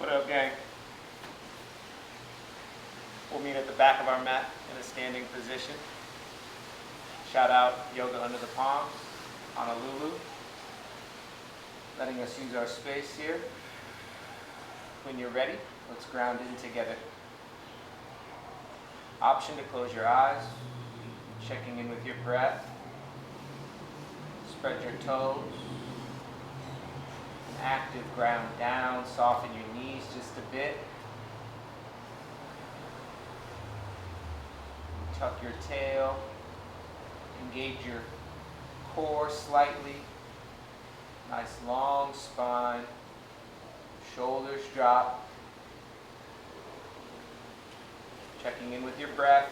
What up, gang? We'll meet at the back of our mat in a standing position. Shout out Yoga Under the Palms, Honolulu. Letting us use our space here. When you're ready, let's ground in together. Option to close your eyes, checking in with your breath. Spread your toes. An active ground down, soften your knees just a bit. Tuck your tail, engage your core slightly. Nice long spine, shoulders drop. Checking in with your breath.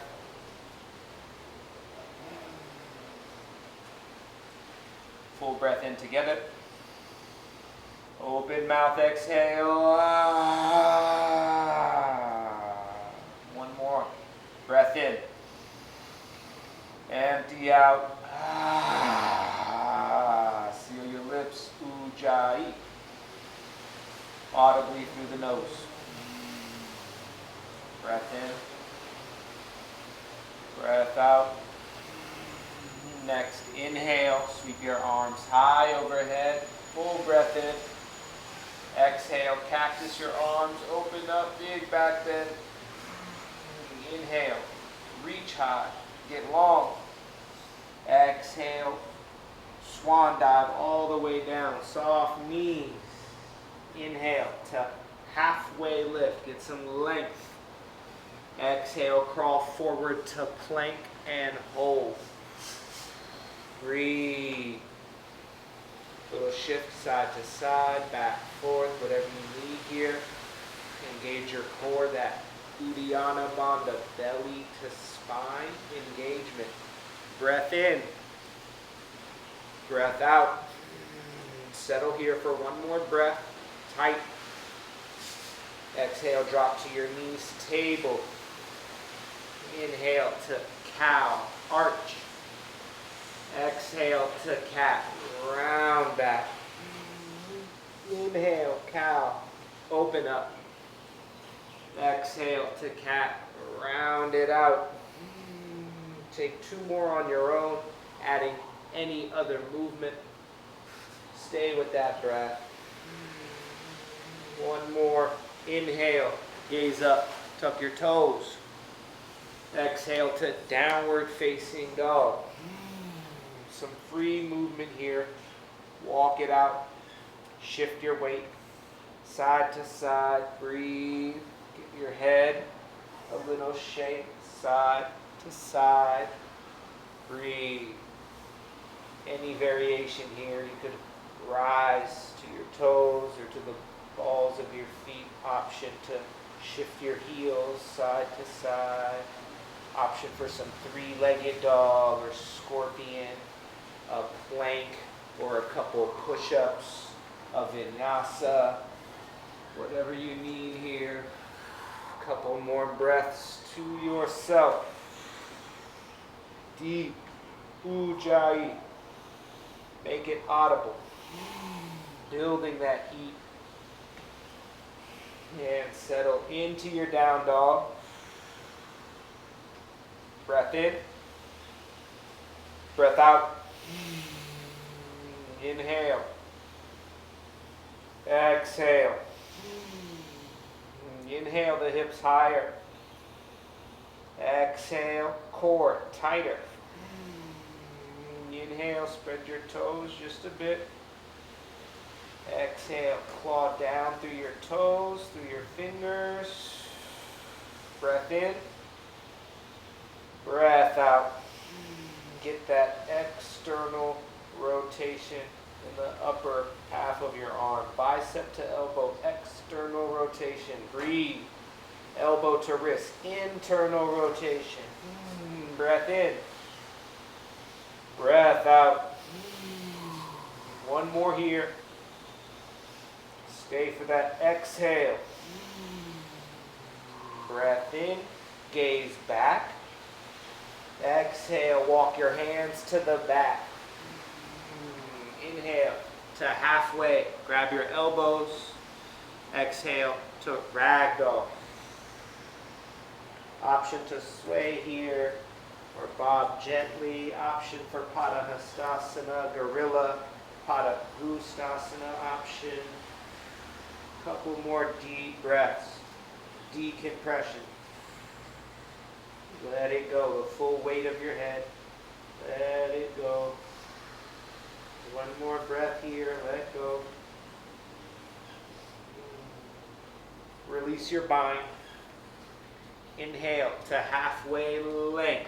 Full breath in together. Open mouth, exhale. One more. Breath in. Empty out. Seal your lips. Ujjayi. Audibly through the nose. Breath in. Breath out. Next, inhale. Sweep your arms high overhead. Full breath in. Exhale. Cactus your arms. Open up. Big back bend. Inhale. Reach high. Get long. Exhale. Swan dive all the way down. Soft knees. Inhale to halfway lift. Get some length. Exhale. Crawl forward to plank and hold. Breathe. Little shift side to side, back, forth, whatever you need here. Engage your core, that Uddiyana Bandha, belly to spine engagement. Breath in. Breath out. Settle here for one more breath. Tight. Exhale, drop to your knees, table. Inhale to cow, arch. Exhale to cat, round back. Inhale, cow, open up. Exhale to cat, round it out. Take two more on your own, adding any other movement. Stay with that breath. One more. Inhale, gaze up, tuck your toes. Exhale to downward facing dog. Some free movement here. Walk it out. Shift your weight side to side. Breathe. Get your head a little shake side to side. Breathe. Any variation here, you could rise to your toes or to the balls of your feet. Option to shift your heels side to side. Option for some three-legged dog or scorpion, a plank, or a couple push-ups, a vinyasa, whatever you need here. A couple more breaths to yourself. Deep ujjayi. Make it audible. Building that heat. And settle into your down dog. Breath in. Breath out. Inhale. Exhale. Inhale the hips higher. Exhale, core tighter. Inhale, spread your toes just a bit. Exhale, claw down through your toes, through your fingers. Breath in. Breath out. Get that external rotation in the upper half of your arm. Bicep to elbow, external rotation. Breathe. Elbow to wrist, internal rotation. Breath in. Breath out. One more here. Stay for that exhale. Breath in. Gaze back. Exhale, walk your hands to the back. Inhale to halfway. Grab your elbows. Exhale to ragdoll. Option to sway here or bob gently. Option for Padahastasana, Gorilla, Padahustasana option. Couple more deep breaths. Decompression. Let it go, the full weight of your head. Let it go. One more breath here, let go. Release your bind. Inhale to halfway length.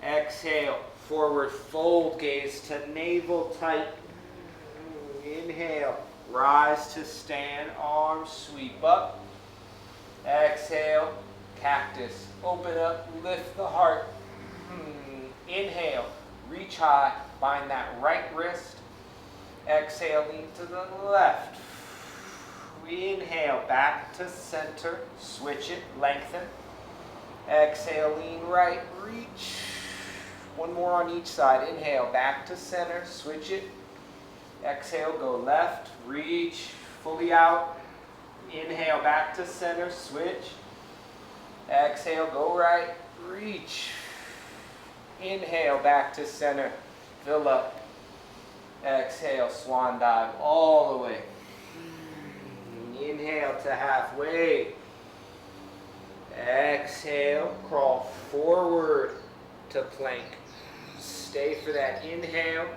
Exhale, forward fold gaze to navel tight. Inhale, rise to stand, arms sweep up. Exhale, cactus, open up, lift the heart. Inhale, reach high, bind that right wrist. Exhale, lean to the left. Inhale, back to center, switch it, lengthen. Exhale, lean right, reach. One more on each side. Inhale, back to center, switch it. Exhale, go left, reach, fully out. Inhale, back to center, switch. Exhale, go right, reach. Inhale, back to center, fill up. Exhale, swan dive all the way. Inhale to halfway. Exhale, crawl forward to plank. Stay for that inhale.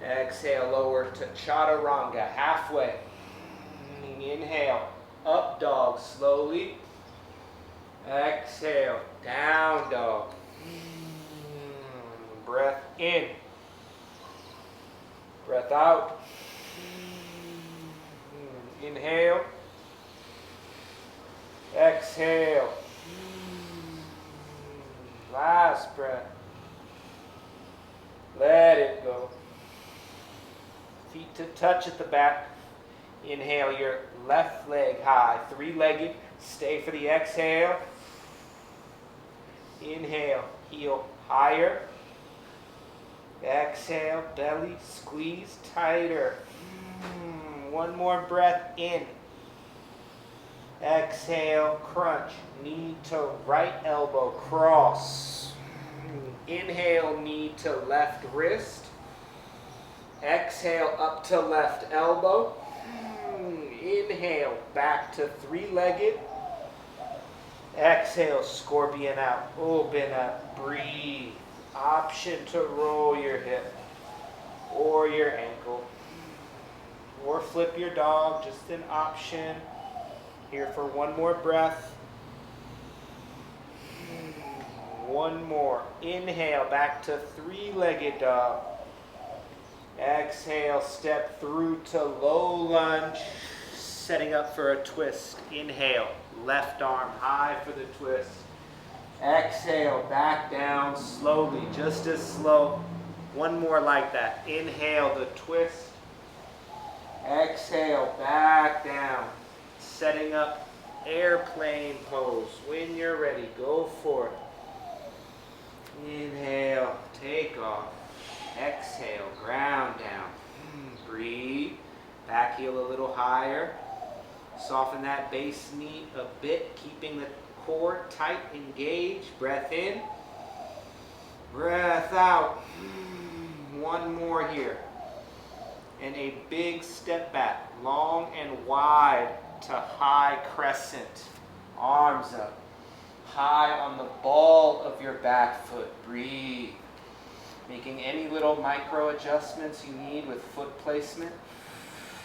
Exhale, lower to chaturanga, halfway. Inhale, up dog slowly. Exhale, down dog. Breath in. Breath out. Inhale. Exhale. Last breath. Let it go. Feet to touch at the back. Inhale your left leg high, three-legged. Stay for the exhale. Inhale, heel higher. Exhale, belly squeeze tighter. One more breath in. Exhale, crunch, knee to right elbow, cross. Inhale, knee to left wrist. Exhale, up to left elbow. Inhale, back to three-legged. Exhale, scorpion out, open up, breathe. Option to roll your hip or your ankle. Or flip your dog, just an option. Here for one more breath. One more. Inhale, back to three-legged dog. Exhale, step through to low lunge. Setting up for a twist. Inhale, left arm high for the twist. Exhale, back down slowly, just as slow. One more like that. Inhale, the twist. Exhale, back down. Setting up airplane pose. When you're ready, go for it. Inhale, take off. Exhale, ground down. Breathe. Back heel a little higher. Soften that base knee a bit, keeping the core tight, engaged. Breath in. Breath out. One more here. And a big step back, long and wide to high crescent. Arms up. High on the ball of your back foot. Breathe. Making any little micro adjustments you need with foot placement.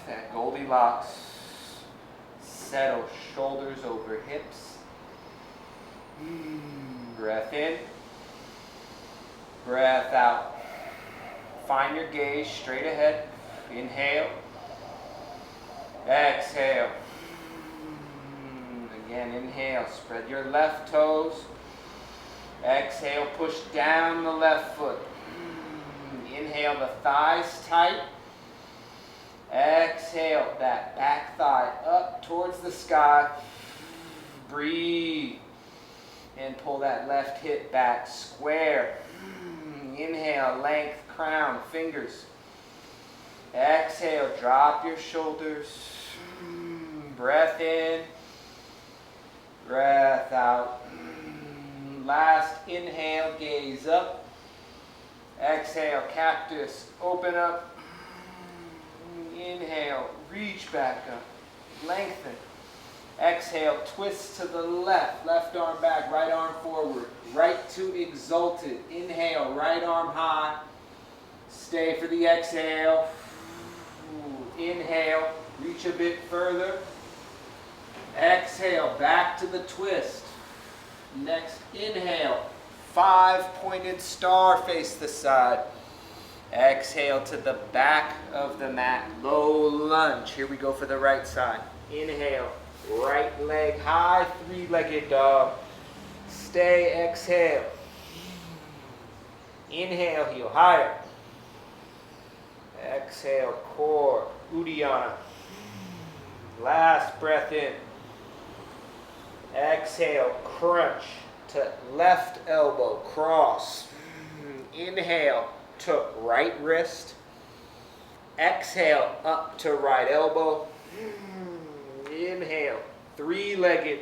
That Goldilocks. Settle shoulders over hips. Breath in. Breath out. Find your gaze straight ahead. Inhale. Exhale. Again, inhale. Spread your left toes. Exhale, push down the left foot. Inhale, the thighs tight. Exhale, that back thigh up towards the sky. Breathe. And pull that left hip back square. Inhale, length, crown, fingers. Exhale, drop your shoulders. Breath in, breath out. Last inhale, gaze up. Exhale, cactus, open up. Inhale, reach back up, lengthen. Exhale, twist to the left, left arm back, right arm forward. Right to exalted. Inhale, right arm high. Stay for the exhale. Inhale, reach a bit further. Exhale, back to the twist. Next inhale, 5-pointed star, face the side. Exhale to the back of the mat, low lunge. Here we go for the right side. Inhale, right leg high, 3-legged dog. Stay, exhale. Inhale, heel higher. Exhale, core, Uddiyana. Last breath in. Exhale, crunch to left elbow, cross. Inhale to right wrist. Exhale, up to right elbow. Inhale, 3-legged.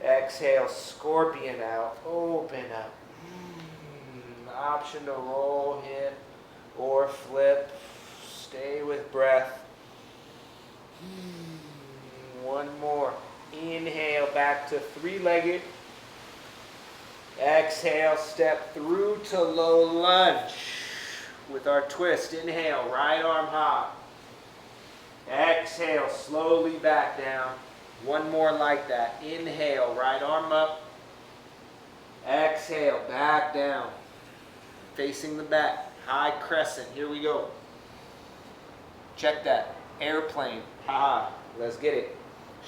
Exhale, scorpion out, open up. Option to roll hip or flip. Stay with breath. One more. Inhale, back to 3-legged. Exhale, step through to low lunge with our twist. Inhale, right arm high. Exhale, slowly back down. One more like that. Inhale, right arm up. Exhale, back down. Facing the back, high crescent. Here we go. Check that. Airplane. Ha. Let's get it.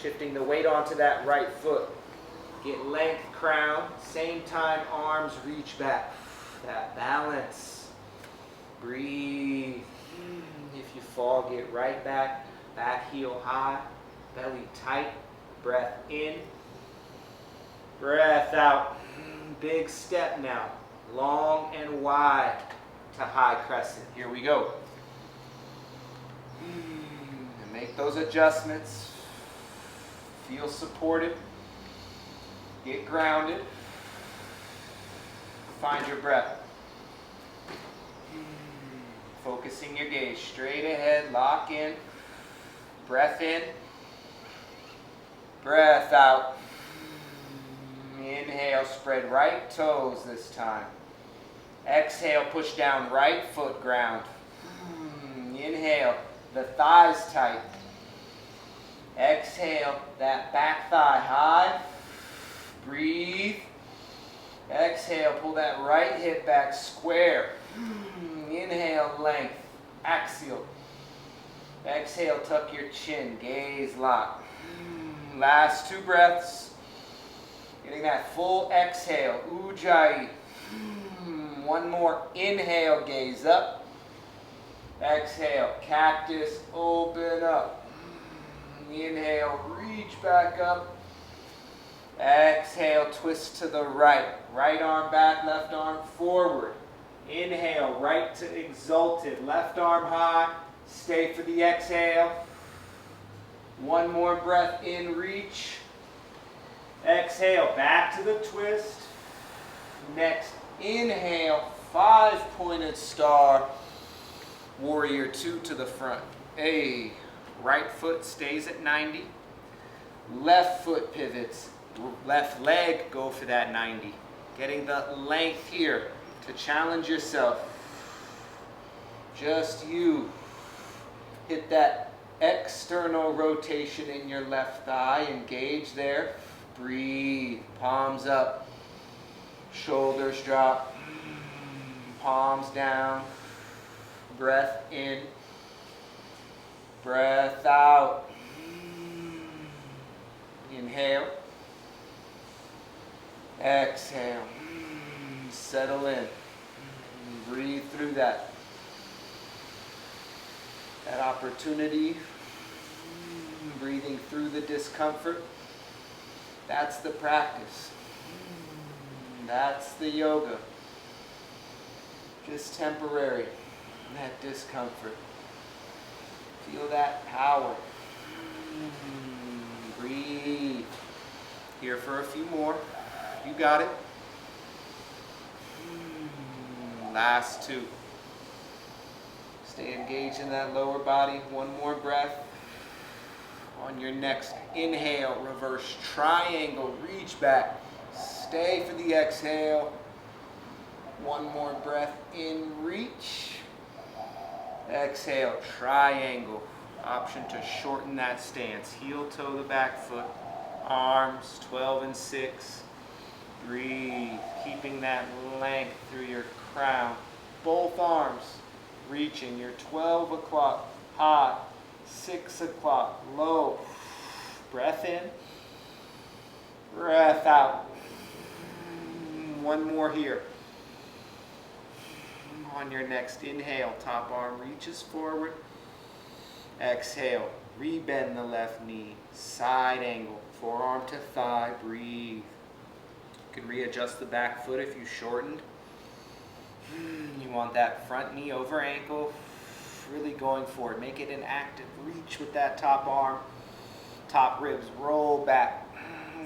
Shifting the weight onto that right foot. Get length, crown. Same time, arms reach back. That balance. Breathe. If you fall, get right back. Back heel high. Belly tight. Breath in. Breath out. Big step now. Long and wide to high crescent. Here we go. And make those adjustments. Feel supported. Get grounded. Find your breath. Focusing your gaze straight ahead. Lock in. Breath in. Breath out. Inhale, spread right toes this time. Exhale, push down right foot ground. Inhale, the thighs tight. Exhale, that back thigh high. Breathe. Exhale, pull that right hip back square. Inhale, length, axial. Exhale, tuck your chin, gaze lock. Last 2 breaths. Getting that full exhale, Ujjayi. One more, inhale, gaze up. Exhale, cactus, open up. Inhale, reach back up. Exhale, twist to the right. Right arm back, left arm forward. Inhale, right to exalted, left arm high. Stay for the exhale. One more breath in, reach. Exhale, back to the twist. Next, inhale, 5-pointed star. Warrior 2 to the front. Hey, right foot stays at 90. Left foot pivots. Left leg, go for that 90. Getting the length here to challenge yourself. Just you. Hit that external rotation in your left thigh. Engage there. Breathe. Palms up. Shoulders drop. Palms down. Breath in. Breath out. Inhale. Exhale. Settle in. Breathe through that. That opportunity. Breathing through the discomfort. That's the practice. That's the yoga. Just temporary. That discomfort. Feel that power. Breathe. Here for a few more. You got it. Last two. Stay engaged in that lower body. One more breath. On your next inhale, reverse triangle, reach back. Stay for the exhale. One more breath in, reach. Exhale, triangle. Option to shorten that stance. Heel toe the back foot. Arms 12 and 6. Breathe, keeping that length through your crown. Both arms reaching your 12 o'clock high, 6 o'clock low. Breath in, breath out. One more here. On your next inhale, top arm reaches forward. Exhale, rebend the left knee, side angle, forearm to thigh, breathe. You can readjust the back foot if you shortened. You want that front knee over ankle, really going for it. Make it an active reach with that top arm. Top ribs roll back,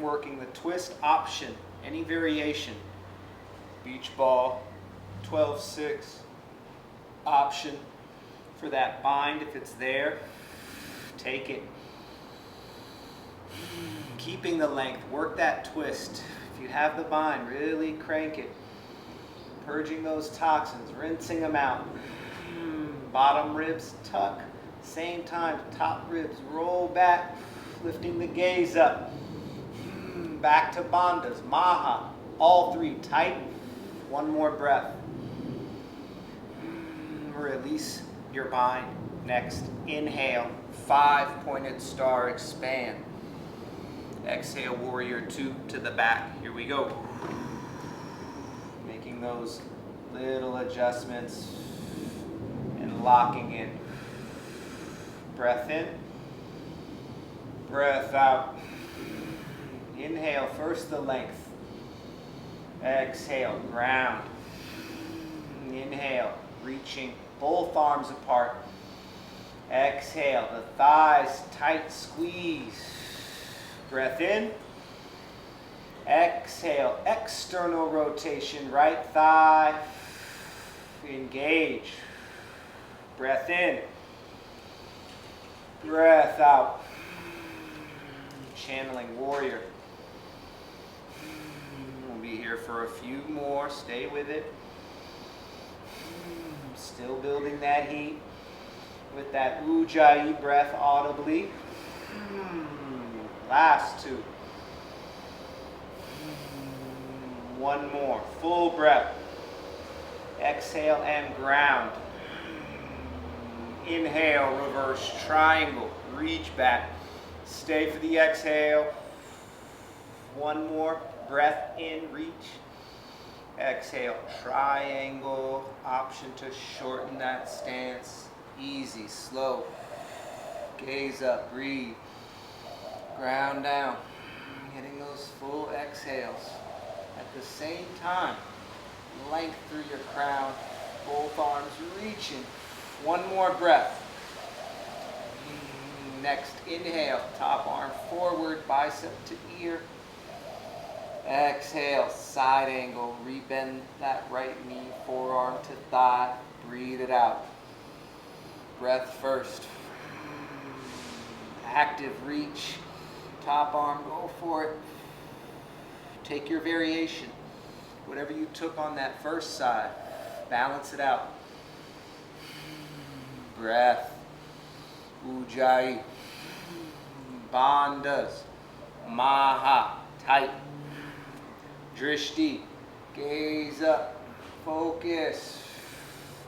working the twist option, any variation. Beach ball, 12-6, option for that bind if it's there. Take it. Keeping the length, work that twist. If you have the bind, really crank it. Purging those toxins, rinsing them out. Bottom ribs tuck. Same time, top ribs roll back, lifting the gaze up. Back to bandhas, maha. All three tight. One more breath. Release your bind. Next, inhale. 5-pointed star, expand. Exhale, warrior 2 to the back. Here we go. Making those little adjustments and locking in. Breath in, breath out. Inhale, first the length. Exhale, ground. Inhale, reaching both arms apart. Exhale, the thighs tight squeeze. Breath in. Exhale, external rotation, right thigh. Engage. Breath in. Breath out. Channeling warrior. We'll be here for a few more. Stay with it. Still building that heat with that ujjayi breath audibly. Last two. One more. Full breath. Exhale and ground. Inhale, reverse triangle. Reach back. Stay for the exhale. One more. Breath in, reach. Exhale, triangle. Option to shorten that stance. Easy, slow. Gaze up, breathe. Ground down. Getting those full exhales. At the same time, length through your crown. Both arms reaching. One more breath. Next, inhale. Top arm forward, bicep to ear. Exhale, side angle. Rebend that right knee, forearm to thigh. Breathe it out. Breath first. Active reach. Top arm, go for it. Take your variation. Whatever you took on that first side, balance it out. Breath. Ujjayi. Bandhas. Maha. Tight. Drishti. Gaze up. Focus.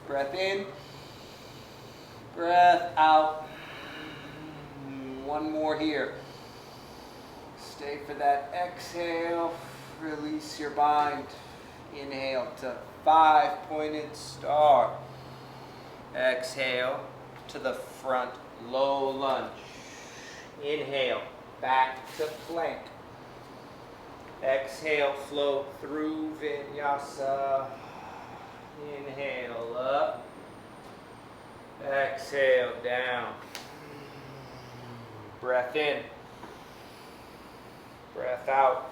Breath in. Breath out. One more here. Stay for that exhale. Release your bind. Inhale to 5-pointed star. Exhale to the front, low lunge. Inhale, back to plank. Exhale, flow through Vinyasa. Inhale up. Exhale, down. Breath in. Breath out.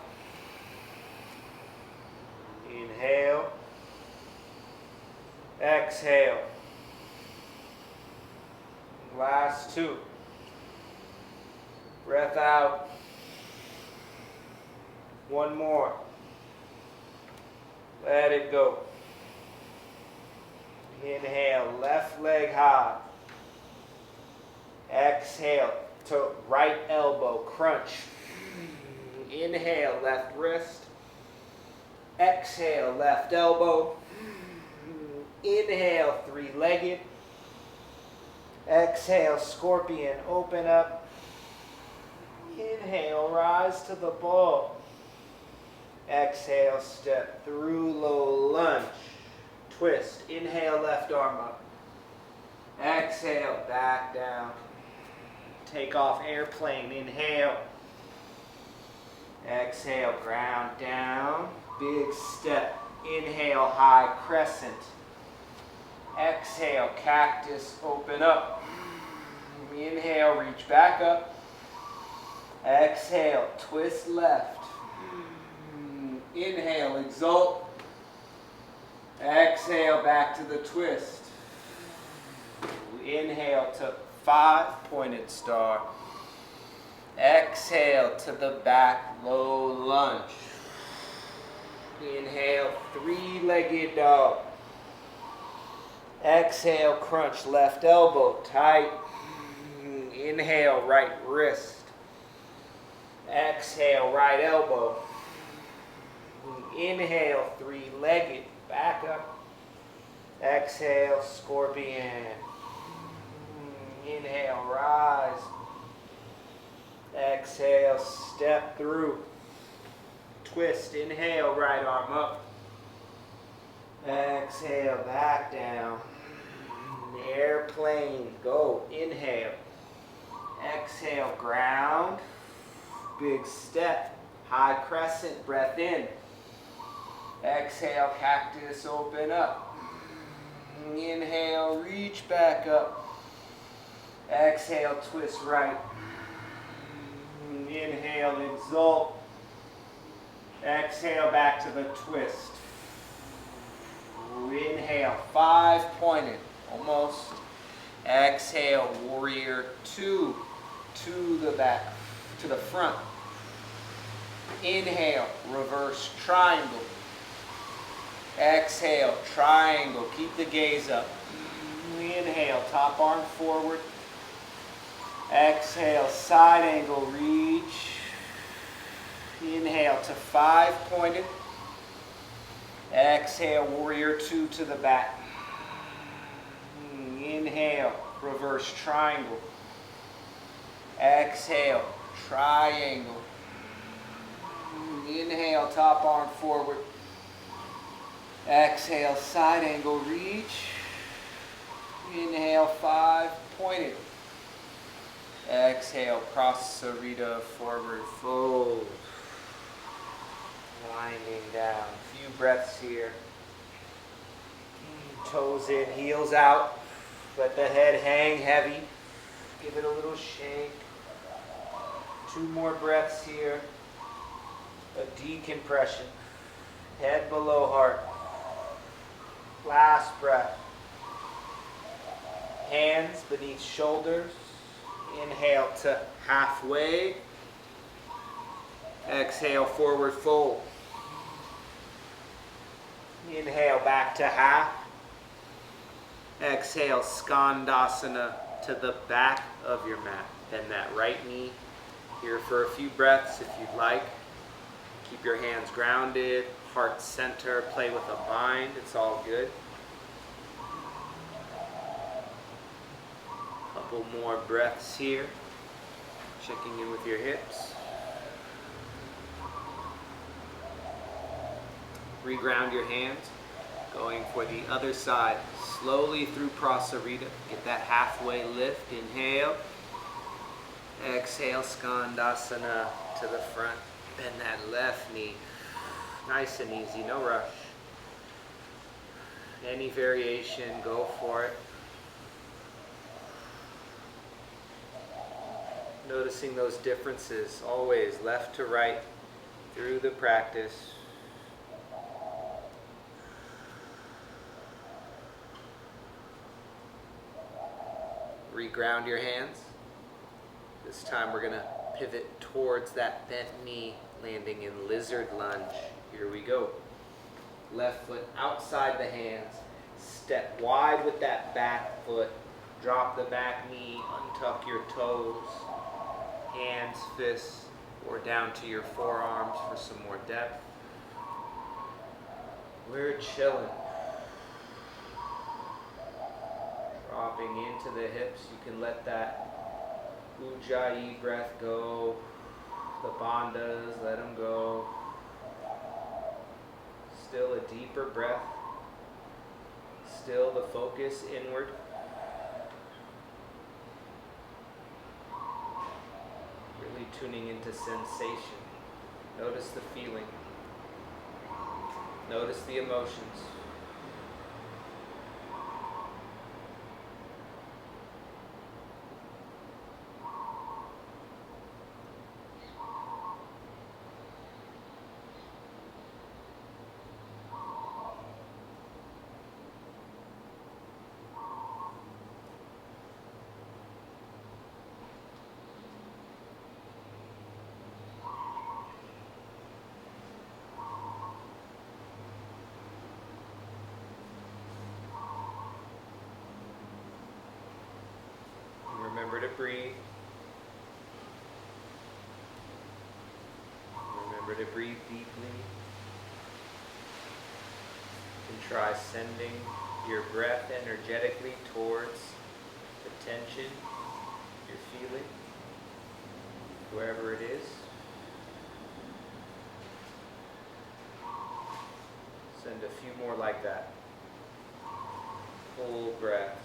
Inhale. Exhale. Last two. Breath out. One more. Let it go. Inhale, left leg high. Exhale to right elbow, crunch. Inhale, left wrist. Exhale, left elbow. Inhale, three-legged. Exhale, scorpion, open up. Inhale, rise to the ball. Exhale, step through, low lunge. Twist, inhale, left arm up. Exhale, back down. Take off, airplane, inhale. Exhale, ground down. Big step, inhale, high crescent. Exhale, cactus, open up. Inhale, reach back up. Exhale, twist left. Inhale, exalt. Exhale, back to the twist. Inhale to 5-pointed star. Exhale to the back, low lunge. Inhale, three-legged dog. Exhale, crunch, left elbow, tight. Inhale, right wrist. Exhale, right elbow. Inhale, three-legged, back up. Exhale, scorpion. Inhale, rise. Exhale, step through. Twist, inhale, right arm up. Exhale, back down. Airplane, go. Inhale. Exhale, ground. Big step. High crescent, breath in. Exhale, cactus, open up. Inhale, reach back up. Exhale, twist right. Inhale, exalt. Exhale, back to the twist. Inhale, 5-pointed, almost. Exhale, warrior two, to the back, to the front. Inhale, reverse triangle. Exhale, triangle, keep the gaze up. Inhale, top arm forward. Exhale, side angle, reach. Inhale to 5-pointed. Exhale, warrior two to the back. Inhale, reverse triangle. Exhale, triangle. Inhale, top arm forward. Exhale, side angle, reach. Inhale, 5-pointed. Exhale, Prasarita, forward fold. Winding down. A few breaths here. Toes in, heels out. Let the head hang heavy. Give it a little shake. 2 more breaths here. A decompression. Head below heart. Last breath. Hands beneath shoulders. Inhale to halfway. Exhale, forward fold. Inhale, back to half. Exhale, Skandasana to the back of your mat. Bend that right knee. Here for a few breaths if you'd like. Keep your hands grounded, heart center, play with a bind. It's all good. Couple more breaths here. Checking in with your hips. Reground your hands. Going for the other side. Slowly through Prasarita. Get that halfway lift. Inhale. Exhale, Skandasana to the front. Bend that left knee. Nice and easy, no rush. Any variation, go for it. Noticing those differences, always left to right through the practice. Reground your hands. This time we're going to pivot towards that bent knee, landing in lizard lunge. Here we go. Left foot outside the hands. Step wide with that back foot. Drop the back knee, untuck your toes. Hands, fists, or down to your forearms for some more depth. We're chilling. Dropping into the hips. You can let that Ujjayi breath go. The bandhas, let them go. Still a deeper breath. Still the focus inward. Really tuning into sensation. Notice the feeling. Notice the emotions. Remember to breathe. Remember to breathe deeply. And try sending your breath energetically towards the tension you're feeling, wherever it is. Send a few more like that. Full breaths.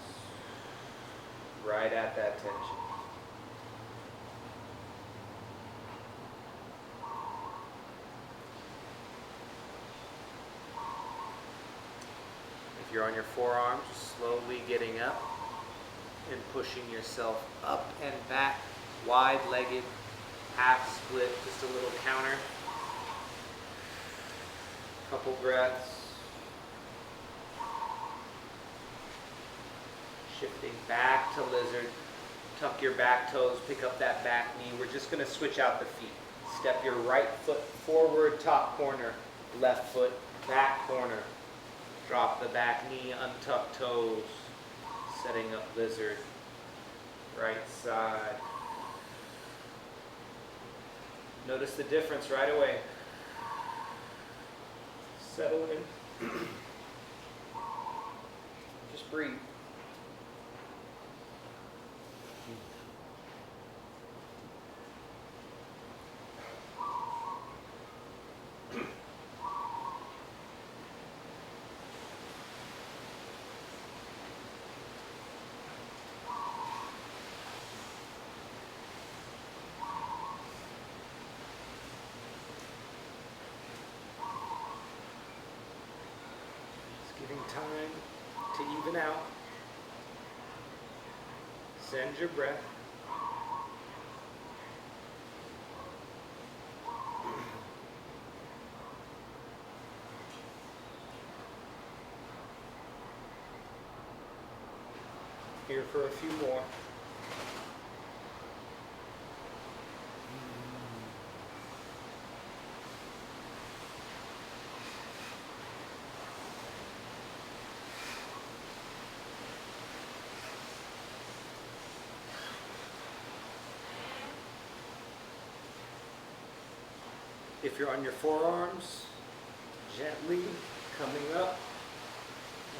Right at that tension. If you're on your forearms, slowly getting up and pushing yourself up and back, wide-legged, half split, just a little counter. Couple breaths. Shifting back to lizard. Tuck your back toes, pick up that back knee. We're just going to switch out the feet. Step your right foot forward, top corner. Left foot, back corner. Drop the back knee, untuck toes. Setting up lizard. Right side. Notice the difference right away. Settle in. Just breathe. Giving time to even out. Send your breath. Here for a few more. If you're on your forearms, gently coming up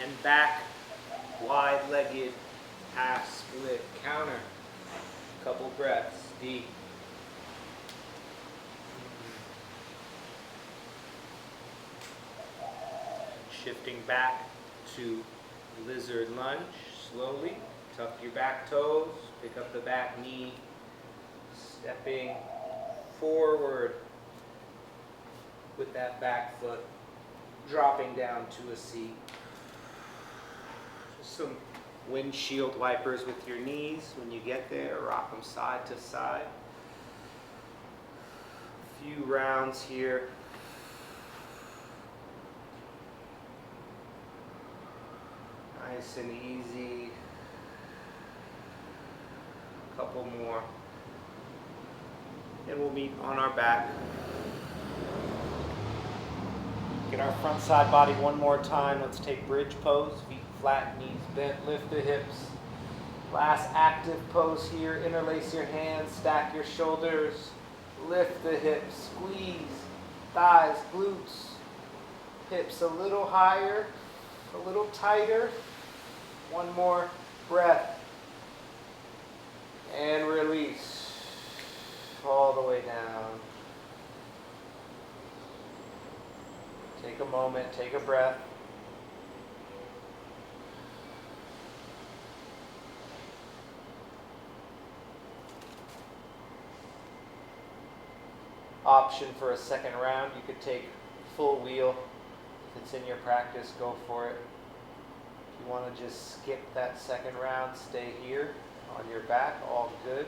and back, wide-legged, half-split counter. Couple breaths, deep. Shifting back to lizard lunge, slowly. Tuck your back toes, pick up the back knee, stepping forward with that back foot, dropping down to a seat. Just some windshield wipers with your knees when you get there. Rock them side to side. A few rounds here. Nice and easy. A couple more. And we'll meet on our back. Get our front side body one more time. Let's take bridge pose. Feet flat, knees bent, lift the hips. Last active pose here. Interlace your hands, stack your shoulders, lift the hips, squeeze thighs, glutes, hips a little higher, a little tighter. One more breath. And release all the way down. Take a moment, take a breath. Option for a second round, you could take full wheel. If it's in your practice, go for it. If you want to just skip that second round, stay here on your back, all good.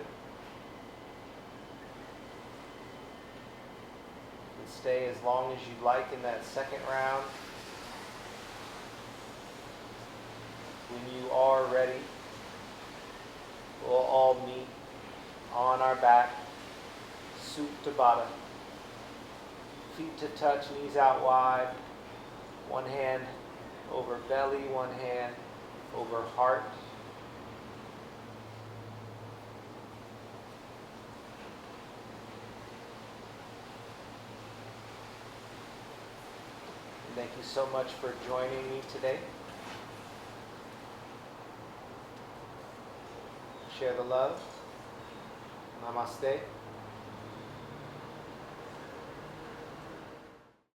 And stay as long as you'd like in that second round. When you are ready, we'll all meet on our back, Supta Baddha. Feet to touch, knees out wide. One hand over belly, one hand over heart. Thank you so much for joining me today. Share the love. Namaste.